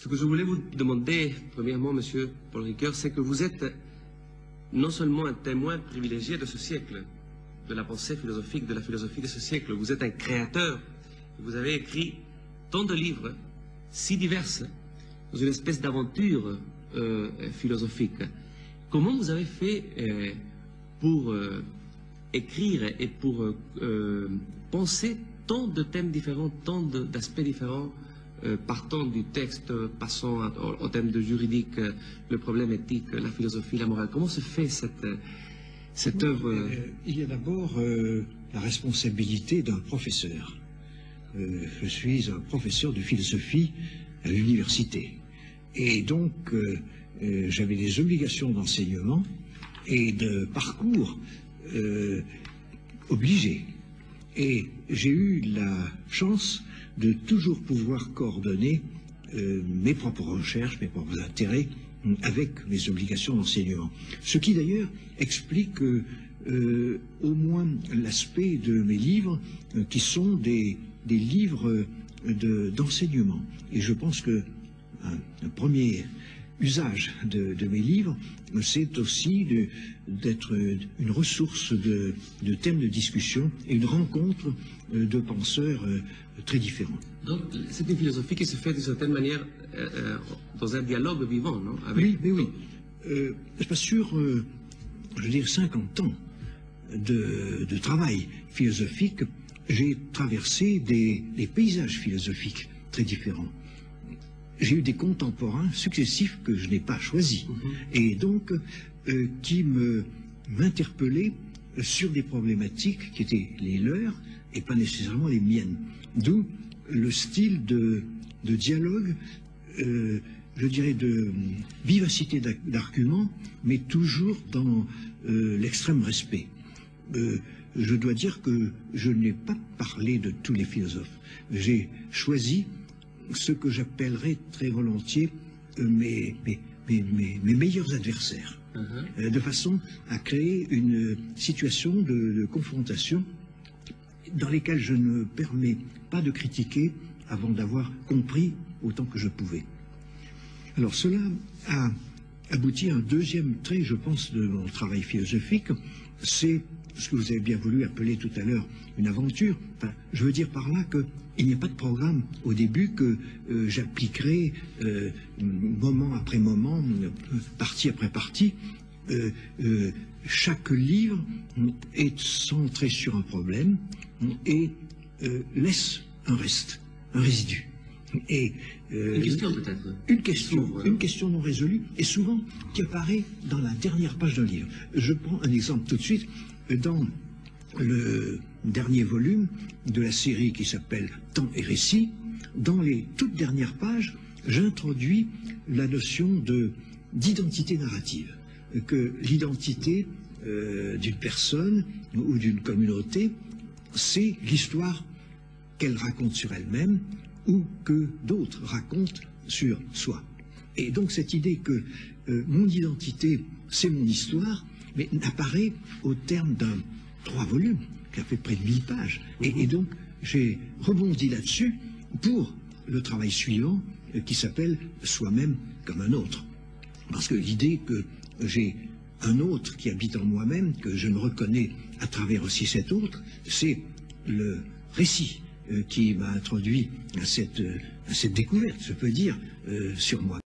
Ce que je voulais vous demander, premièrement, Monsieur Paul Ricoeur, c'est que vous êtes non seulement un témoin privilégié de ce siècle, de la pensée philosophique, de la philosophie de ce siècle, vous êtes un créateur. Vous avez écrit tant de livres, si diverses, dans une espèce d'aventure philosophique. Comment vous avez fait pour écrire et pour penser tant de thèmes différents, tant d'aspects différents, partant du texte, passant au thème de juridique, le problème éthique, la philosophie, la morale. Comment se fait cette œuvre? Il y a d'abord la responsabilité d'un professeur. Je suis un professeur de philosophie à l'université. Et donc, j'avais des obligations d'enseignement et de parcours obligés. Et j'ai eu la chance de toujours pouvoir coordonner mes propres recherches, mes propres intérêts avec mes obligations d'enseignement. Ce qui d'ailleurs explique au moins l'aspect de mes livres qui sont des livres d'enseignement. Et je pense que un premier usage de mes livres, c'est aussi d'être une ressource de thèmes de discussion et une rencontre de penseurs très différents. Donc c'est une philosophie qui se fait d'une certaine manière dans un dialogue vivant, non? Oui, mais oui. Je passe sur, je veux dire, 50 ans de travail philosophique. J'ai traversé des paysages philosophiques très différents. J'ai eu des contemporains successifs que je n'ai pas choisis, et donc qui m'interpellaient sur des problématiques qui étaient les leurs et pas nécessairement les miennes. D'où le style de dialogue, je dirais de vivacité d'argument, mais toujours dans l'extrême respect. Je dois dire que je n'ai pas parlé de tous les philosophes. J'ai choisi ce que j'appellerais très volontiers mes meilleurs adversaires, de façon à créer une situation de confrontation dans lesquelles je ne me permets pas de critiquer avant d'avoir compris autant que je pouvais. Alors cela a abouti à un deuxième trait, je pense, de mon travail philosophique, c'est ce que vous avez bien voulu appeler tout à l'heure une aventure. Enfin, je veux dire par là qu'il n'y a pas de programme au début que j'appliquerai moment après moment, partie après partie. Chaque livre est centré sur un problème et laisse un reste, un résidu. Et, une question peut-être. Une question non résolue, et souvent qui apparaît dans la dernière page d'un livre. Je prends un exemple tout de suite. Dans le dernier volume de la série qui s'appelle Temps et Récit, dans les toutes dernières pages, j'introduis la notion d'identité narrative. Que l'identité d'une personne ou d'une communauté, c'est l'histoire qu'elle raconte sur elle-même ou que d'autres racontent sur soi. Et donc cette idée que mon identité, c'est mon histoire, mais n'apparaît au terme d'un 3 volumes, qui a fait près de 1000 pages. Et donc, j'ai rebondi là-dessus pour le travail suivant, qui s'appelle « Soi-même comme un autre ». Parce que l'idée que j'ai un autre qui habite en moi-même, que je me reconnais à travers aussi cet autre, c'est le récit qui m'a introduit à cette découverte, je peux dire, sur moi.